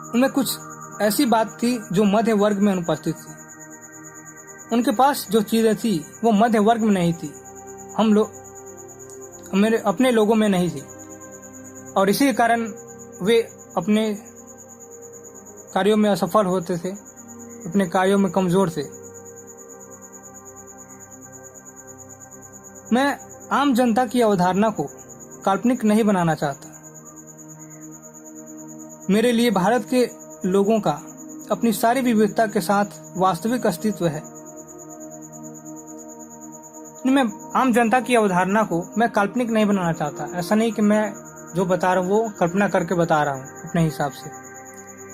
उनमें कुछ ऐसी बात थी जो मध्य वर्ग में अनुपस्थित थी। उनके पास जो चीजें थी वो मध्य वर्ग में नहीं थी, हम लोग मेरे अपने लोगों में नहीं थी, और इसी कारण वे अपने कार्यों में असफल होते थे, अपने कार्यों में कमजोर थे। मैं आम जनता की अवधारणा को काल्पनिक नहीं बनाना चाहता। मेरे लिए भारत के लोगों का अपनी सारी विविधता के साथ वास्तविक अस्तित्व है। मैं आम जनता की अवधारणा को मैं काल्पनिक नहीं बनाना चाहता। ऐसा नहीं कि मैं जो बता रहा हूँ वो कल्पना करके बता रहा हूँ अपने हिसाब से।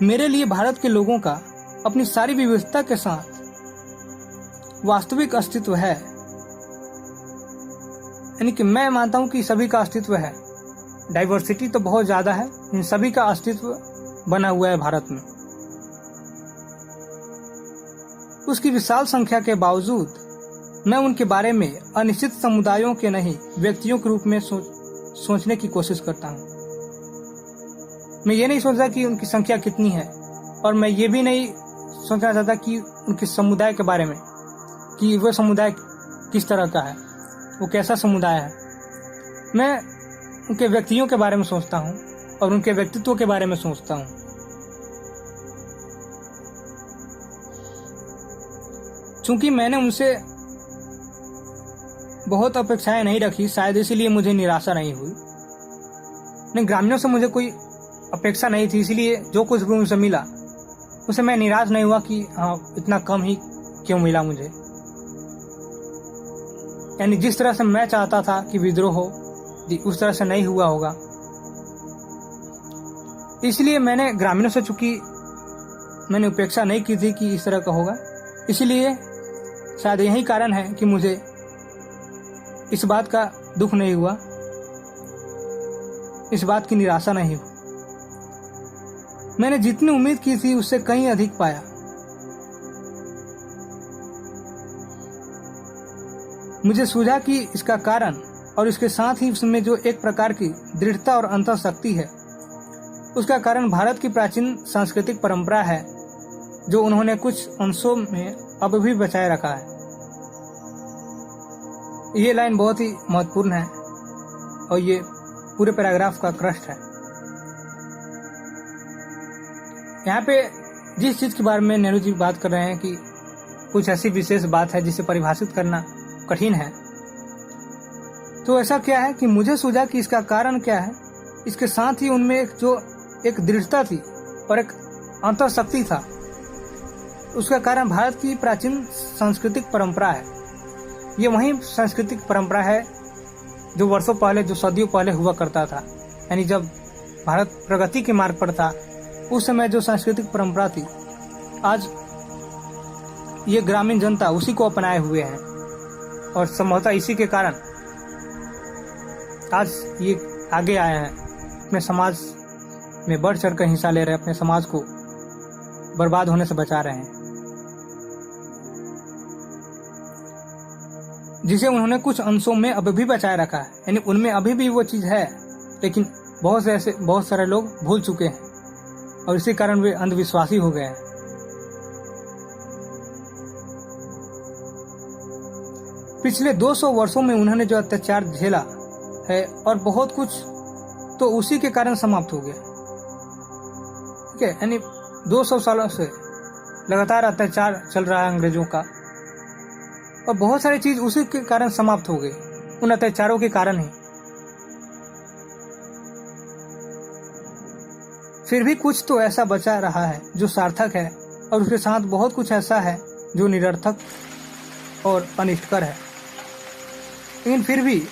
मेरे लिए भारत के लोगों का अपनी सारी विविधता के साथ वास्तविक अस्तित्व है, यानी कि मैं मानता हूं कि सभी का अस्तित्व है। डाइवर्सिटी तो बहुत ज्यादा है, इन सभी का अस्तित्व बना हुआ है भारत में। उसकी विशाल संख्या के बावजूद मैं उनके बारे में अनिश्चित समुदायों के नहीं, व्यक्तियों के रूप में सोचने की कोशिश करता हूं। मैं ये नहीं सोचता कि उनकी संख्या कितनी है, और मैं ये भी नहीं सोचना चाहता कि उनके समुदाय के बारे में, कि वह समुदाय किस तरह का है, वो कैसा समुदाय है। मैं उनके व्यक्तियों के बारे में सोचता हूँ और उनके व्यक्तित्व के बारे में सोचता हूँ। चूंकि मैंने उनसे बहुत अपेक्षाएं नहीं रखी, शायद इसीलिए मुझे निराशा नहीं हुई। नहीं, ग्रामीणों से मुझे कोई अपेक्षा नहीं थी, इसीलिए जो कुछ भी उनसे मिला उसे मैं निराश नहीं हुआ कि हाँ इतना कम ही क्यों मिला मुझे। यानी जिस तरह से मैं चाहता था कि विद्रोह हो, उस तरह से नहीं हुआ होगा। इसलिए मैंने ग्रामीणों से, चूंकि मैंने उपेक्षा नहीं की थी कि इस तरह का होगा, इसलिए शायद यही कारण है कि मुझे इस बात का दुख नहीं हुआ, इस बात की निराशा नहीं हुई। मैंने जितनी उम्मीद की थी उससे कहीं अधिक पाया। मुझे सूझा कि इसका कारण और इसके साथ ही उसमें जो एक प्रकार की दृढ़ता और अंतःशक्ति है, उसका कारण भारत की प्राचीन सांस्कृतिक परंपरा है, जो उन्होंने कुछ अंशों में अब भी बचाए रखा है। ये लाइन बहुत ही महत्वपूर्ण है और ये पूरे पैराग्राफ का क्रस्ट है। यहाँ पे जिस चीज के बारे में नेहरू जी बात कर रहे हैं कि कुछ ऐसी विशेष बात है जिसे परिभाषित करना कठिन है, तो ऐसा क्या है कि मुझे सूझा कि इसका कारण क्या है। इसके साथ ही उनमें एक दृढ़ता थी और एक अंतःशक्ति था। उसका कारण भारत की प्राचीन सांस्कृतिक परंपरा है। ये वही सांस्कृतिक परंपरा है जो वर्षों पहले, जो सदियों पहले हुआ करता था। यानी जब भारत प्रगति के मार्ग पर था, उस समय जो सांस्कृतिक परंपरा थी, आज ये ग्रामीण जनता उसी को अपनाए हुए हैं, और संभवतः इसी के कारण आज ये आगे आए हैं, अपने समाज में बढ़ चढ़ कर हिस्सा ले रहे हैं, अपने समाज को बर्बाद होने से बचा रहे हैं, जिसे उन्होंने कुछ अंशों में अभी भी बचाए रखा है। यानी उनमें अभी भी वो चीज है, लेकिन बहुत सारे लोग भूल चुके हैं और इसी कारण वे अंधविश्वासी हो गए हैं। पिछले 200 वर्षों में उन्होंने जो अत्याचार झेला है, और बहुत कुछ तो उसी के कारण समाप्त हो गया। ठीक है, यानी 200 सालों से लगातार अत्याचार चल रहा है अंग्रेजों का, और बहुत सारी चीज उसी के कारण समाप्त हो गई, उन अत्याचारों के कारण ही। फिर भी कुछ तो ऐसा बचा रहा है जो सार्थक है, और उसके साथ बहुत कुछ ऐसा है जो निरर्थक और अनिष्टकर है। लेकिन फिर भी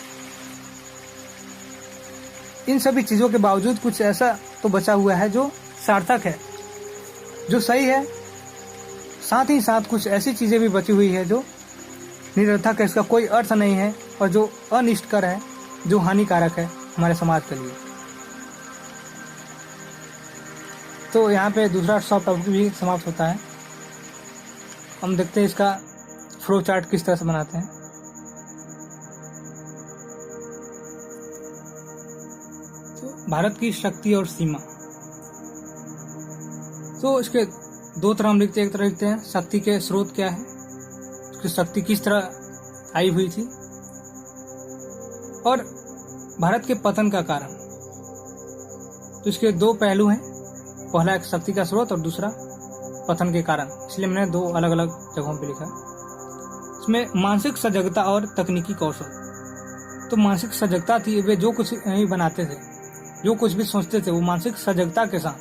इन सभी चीजों के बावजूद कुछ ऐसा तो बचा हुआ है जो सार्थक है, जो सही है। साथ ही साथ कुछ ऐसी चीजें भी बची हुई है जो निरर्थक है, इसका कोई अर्थ नहीं है, और जो अनिष्टकर है, जो हानिकारक है हमारे समाज के लिए। तो यहाँ पे दूसरा शॉर्ट टॉपिक भी समाप्त होता है। हम देखते हैं इसका फ्लो चार्ट किस तरह से बनाते हैं। तो भारत की शक्ति और सीमा, तो इसके दो तरह हम लिखते हैं। एक तरह लिखते हैं शक्ति के स्रोत क्या है, उसकी शक्ति किस तरह आई हुई थी, और भारत के पतन का कारण। तो इसके दो पहलू हैं, पहला एक शक्ति का स्रोत और दूसरा पतन के कारण, इसलिए मैंने दो अलग अलग जगहों पे लिखा। इसमें मानसिक सजगता और तकनीकी कौशल। तो मानसिक सजगता थी, वे जो कुछ नहीं बनाते थे, जो कुछ भी सोचते थे, वो मानसिक सजगता के साथ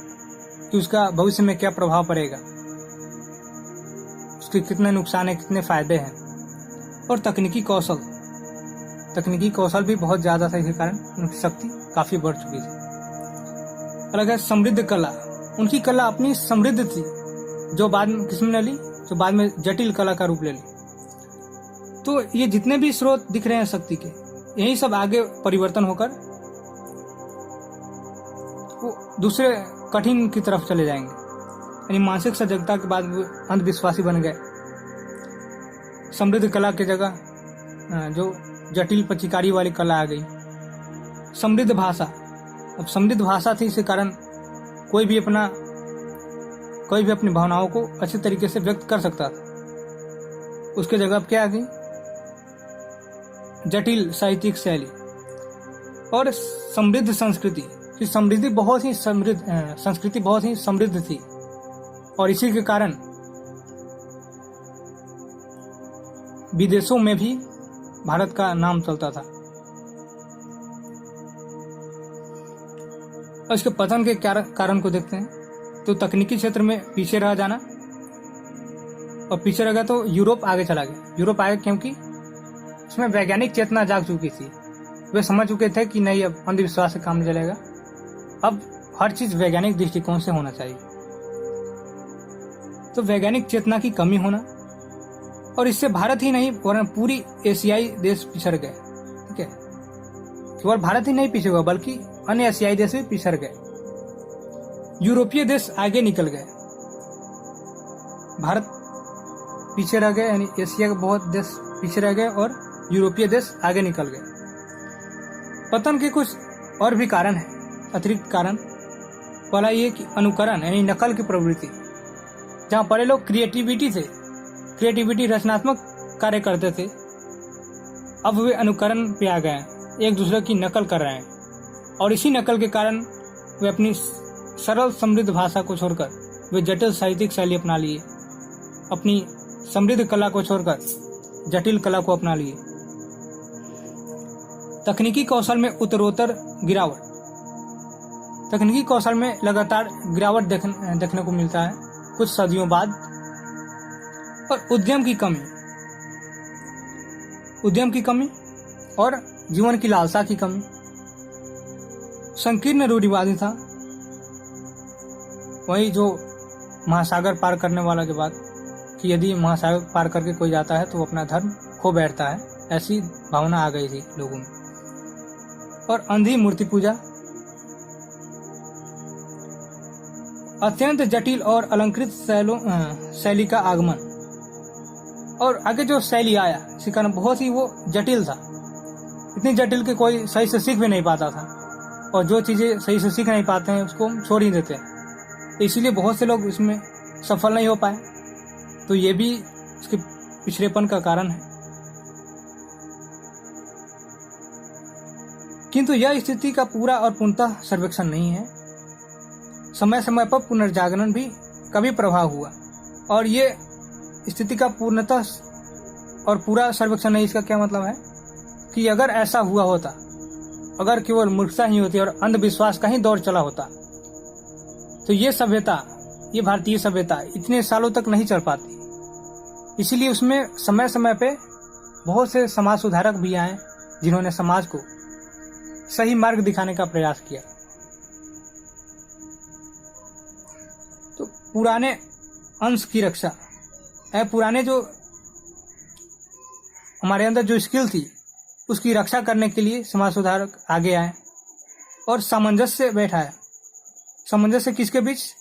कि उसका भविष्य में क्या प्रभाव पड़ेगा, उसके कितने नुकसान है, कितने फायदे हैं। और तकनीकी कौशल, तकनीकी कौशल भी बहुत ज्यादा था, इसके कारण उनकी शक्ति काफी बढ़ चुकी थी। अलग है समृद्ध कला, उनकी कला अपनी समृद्ध थी, जो बाद में किसने ली, जो बाद में जटिल कला का रूप ले ली। तो ये जितने भी स्रोत दिख रहे हैं शक्ति के, यही सब आगे परिवर्तन होकर वो दूसरे कठिन की तरफ चले जाएंगे। यानी मानसिक सजगता के बाद अंधविश्वासी बन गए, समृद्ध कला की जगह जो जटिल पचिकारी वाली कला आ गई। समृद्ध भाषा, अब समृद्ध भाषा थी, इसी कारण कोई भी अपनी भावनाओं को अच्छे तरीके से व्यक्त कर सकता था। उसके जगह अब क्या आ गई, जटिल साहित्यिक शैली और समृद्ध संस्कृति। संस्कृति बहुत ही समृद्ध थी, और इसी के कारण विदेशों में भी भारत का नाम चलता था। और इसके पतन के कारण को देखते हैं। तो तकनीकी क्षेत्र में पीछे रह जाना, और पीछे रह गया तो यूरोप आगे चला गया। यूरोप आगे क्योंकि उसमें वैज्ञानिक चेतना जाग चुकी थी, वे समझ चुके थे कि नहीं, अब अंधविश्वास से काम नहीं चलेगा, अब हर चीज वैज्ञानिक दृष्टिकोण से होना चाहिए। तो वैज्ञानिक चेतना की कमी होना, और इससे भारत ही नहीं वरन पूरी एशियाई देश पिछड़ गए। ठीक है, केवल भारत ही नहीं पीछे हुआ, बल्कि अन्य एशियाई देश भी पिछड़ गए। यूरोपीय देश आगे निकल गए, भारत पीछे रह गए, यानी एशिया के बहुत देश पीछे रह गए और यूरोपीय देश आगे निकल गए। पतन के कुछ और भी कारण है, अतिरिक्त कारण। पहला ये कि अनुकरण यानी नकल की प्रवृत्ति। जहाँ पहले लोग क्रिएटिविटी रचनात्मक कार्य करते थे, अब वे अनुकरण पे आ गए हैं, एक दूसरे की नकल कर रहे हैं। और इसी नकल के कारण वे अपनी सरल समृद्ध भाषा को छोड़कर वे जटिल साहित्यिक शैली अपना लिए, अपनी समृद्ध कला को छोड़कर जटिल कला को अपना लिए। तकनीकी कौशल में उत्तरोत्तर गिरावट, तकनीकी कौशल में लगातार गिरावट देखने को मिलता है कुछ सदियों बाद। और उद्यम की कमी और जीवन की लालसा की कमी। संकीर्ण रूढ़िवादी था, वही जो महासागर पार करने वाला जो बात कि यदि महासागर पार करके कोई जाता है तो वो अपना धर्म खो बैठता है, ऐसी भावना आ गई थी लोगों में। और अंधी मूर्ति पूजा, अत्यंत जटिल और अलंकृत शैली का आगमन। और आगे जो शैली आया इसी कारण बहुत ही वो जटिल था, इतनी जटिल कि कोई सही से सीख भी नहीं पाता था, और जो चीजें सही से सीख नहीं पाते हैं उसको हम छोड़ ही देते हैं। तो इसीलिए बहुत से लोग इसमें सफल नहीं हो पाए। तो ये भी इसके पिछड़ेपन का कारण है। किंतु यह स्थिति का पूरा और पूर्णतः सर्वेक्षण नहीं है। समय समय पर पुनर्जागरण भी कभी प्रभाव हुआ, और ये स्थिति का पूर्णतः और पूरा सर्वेक्षण नहीं। इसका क्या मतलब है कि अगर ऐसा हुआ होता, अगर केवल मूर्खता ही होती और अंधविश्वास का ही दौर चला होता, तो ये सभ्यता, ये भारतीय सभ्यता इतने सालों तक नहीं चल पाती। इसीलिए उसमें समय समय पे बहुत से समाज सुधारक भी आए जिन्होंने समाज को सही मार्ग दिखाने का प्रयास किया। तो पुराने अंश की रक्षा, पुराने जो हमारे अंदर जो स्किल थी उसकी रक्षा करने के लिए समाज सुधारक आगे आए और सामंजस्य बैठाया। सामंजस्य किसके बीच?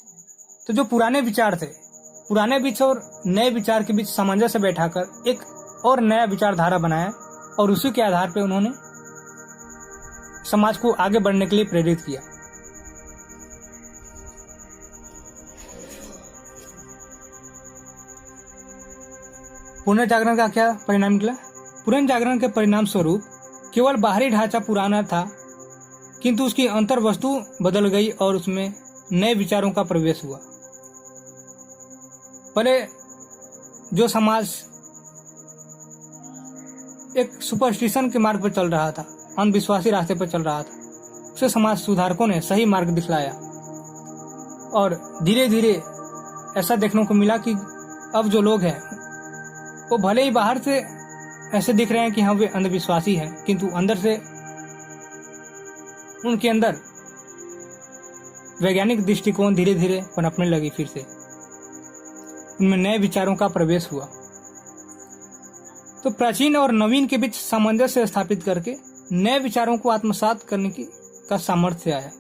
तो जो पुराने विचार थे, पुराने विचार और नए विचार के बीच सामंजस्य बैठाकर एक और नया विचारधारा बनाया और उसी के आधार पर उन्होंने समाज को आगे बढ़ने के लिए प्रेरित किया। पुनर्जागरण का क्या परिणाम निकला? पुनर्जागरण के परिणाम स्वरूप केवल बाहरी ढांचा पुराना था, किंतु उसकी अंतर वस्तु बदल गई और उसमें नए विचारों का प्रवेश हुआ। पहले जो समाज एक सुपरस्टिशन के मार्ग पर चल रहा था, अंधविश्वासी रास्ते पर चल रहा था, उसे समाज सुधारकों ने सही मार्ग दिखलाया और धीरे धीरे ऐसा देखने को मिला कि अब जो लोग हैं वो भले ही बाहर से ऐसे दिख रहे हैं कि हाँ वे अंधविश्वासी हैं, किंतु अंदर से उनके अंदर वैज्ञानिक दृष्टिकोण धीरे धीरे पनपने लगी। फिर से उनमें नए विचारों का प्रवेश हुआ। तो प्राचीन और नवीन के बीच सामंजस्य स्थापित करके नए विचारों को आत्मसात करने का सामर्थ्य आया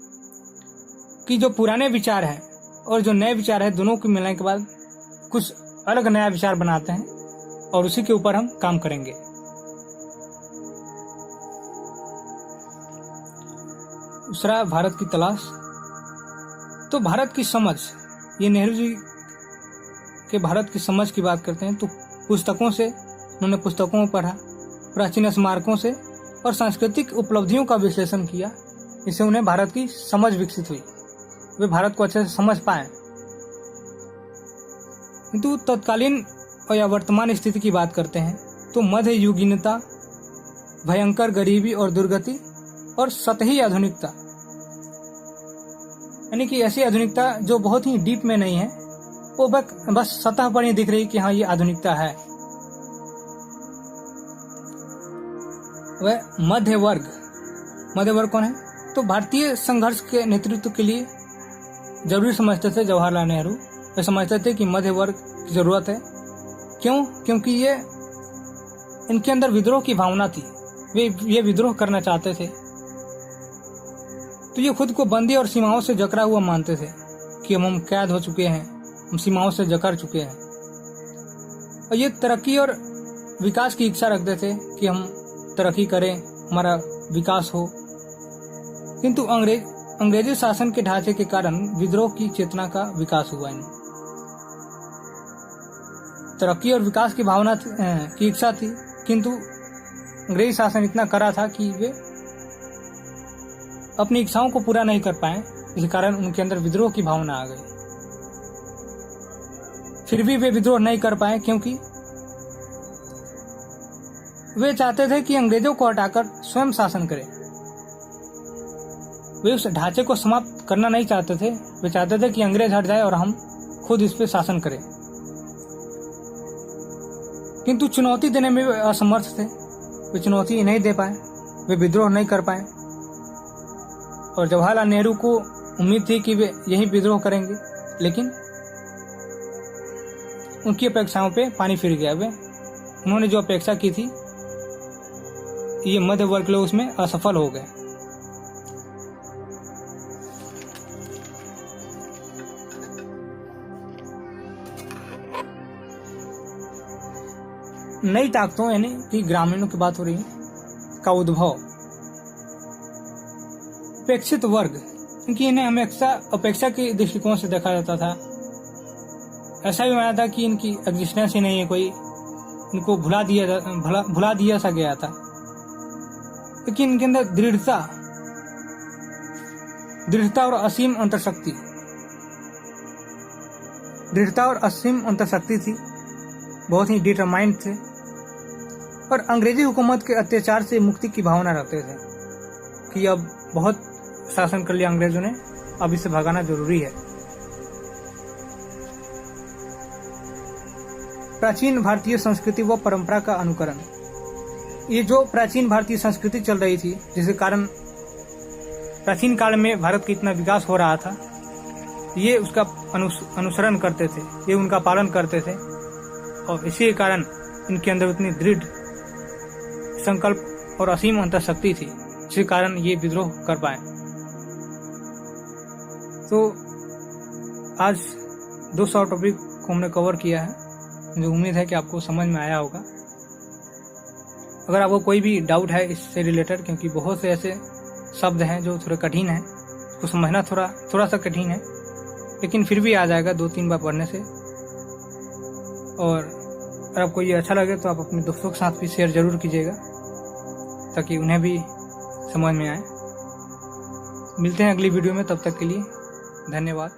कि जो पुराने विचार हैं और जो नए विचार हैं दोनों को मिलाने के बाद कुछ अलग नया विचार बनाते हैं और उसी के ऊपर हम काम करेंगे। दूसरा, भारत की तलाश। तो भारत की समझ, ये नेहरू जी के भारत की समझ की बात करते हैं तो पुस्तकों से, उन्होंने पुस्तकों में पढ़ा, प्राचीन स्मारकों से और सांस्कृतिक उपलब्धियों का विश्लेषण किया। इससे उन्हें भारत की समझ विकसित हुई, वे भारत को अच्छे से समझ पाए। किंतु तत्कालीन और या वर्तमान स्थिति की बात करते हैं तो मध्य युगीनता, भयंकर गरीबी और दुर्गति और सतही आधुनिकता, यानी कि ऐसी आधुनिकता जो बहुत ही डीप में नहीं है, वो बस सतह पर ही दिख रही कि हाँ ये आधुनिकता है। वह मध्य वर्ग कौन है? तो भारतीय संघर्ष के नेतृत्व के लिए जरूरी समझते थे जवाहरलाल नेहरू। वे समझते थे कि मध्य वर्ग की जरूरत है। क्यों? क्योंकि ये इनके अंदर विद्रोह की भावना थी, ये विद्रोह करना चाहते थे। तो ये खुद को बंदी और सीमाओं से जकड़ा हुआ मानते थे कि हम कैद हो चुके हैं, हम सीमाओं से जकड़ चुके हैं। और ये तरक्की और विकास की इच्छा रखते थे कि हम तरक्की करें, हमारा विकास हो। किंतु अंग्रेजी शासन के ढांचे के कारण विद्रोह की चेतना का विकास हुआ नहीं। तरक्की और विकास की भावना की इच्छा थी, किंतु अंग्रेजी शासन इतना कड़ा था कि वे अपनी इच्छाओं को पूरा नहीं कर पाए, इस कारण उनके अंदर विद्रोह की भावना आ गई। फिर भी वे विद्रोह नहीं कर पाए क्योंकि वे चाहते थे कि अंग्रेजों को हटाकर स्वयं शासन करें। वे उस ढांचे को समाप्त करना नहीं चाहते थे, वे चाहते थे कि अंग्रेज हट जाए और हम खुद इस पे शासन करें। किंतु चुनौती देने में वे असमर्थ थे, वे चुनौती नहीं दे पाए, वे विद्रोह नहीं कर पाए। और जवाहरलाल नेहरू को उम्मीद थी कि वे यही विद्रोह करेंगे, लेकिन उनकी अपेक्षाओं पे पानी फिर गया। उन्होंने जो अपेक्षा की थी, ये मध्य वर्ग लोग उसमें असफल हो गए। नई ताकतों यानी कि ग्रामीणों की बात हो रही है का उद्भव। अपेक्षित वर्ग, क्योंकि इन्हें हमेशा अपेक्षा के दृष्टिकोण से देखा जाता था। ऐसा भी माना था कि इनकी एग्जिस्टेंस ही नहीं है कोई, इनको भुला दिया सा गया था। लेकिन इनके अंदर दृढ़ता और असीम अंतरशक्ति थी, बहुत ही डिटरमाइंड थे और अंग्रेजी हुकूमत के अत्याचार से मुक्ति की भावना रखते थे कि अब बहुत शासन कर लिया अंग्रेजों ने, अब इसे भगाना जरूरी है। प्राचीन भारतीय संस्कृति व परंपरा का अनुकरण। ये जो प्राचीन भारतीय संस्कृति चल रही थी, जिसके कारण प्राचीन काल में भारत का इतना विकास हो रहा था, ये उसका अनुसरण करते थे, ये उनका पालन करते थे और इसी के कारण इनके अंदर उतनी दृढ़ संकल्प और असीम अंतरशक्ति थी, जिसके कारण ये विद्रोह कर पाए। तो आज 200 टॉपिक को हमने कवर किया है। मुझे उम्मीद है कि आपको समझ में आया होगा। अगर आपको कोई भी डाउट है इससे रिलेटेड, क्योंकि बहुत से ऐसे शब्द हैं जो थोड़े कठिन हैं, उसको समझना थोड़ा सा कठिन है, लेकिन फिर भी आ जाएगा 2-3 बार पढ़ने से। और अगर आपको ये अच्छा लगे तो आप अपने दोस्तों के साथ भी शेयर जरूर कीजिएगा, ताकि उन्हें भी समझ में आए। मिलते हैं अगली वीडियो में, तब तक के लिए धन्यवाद।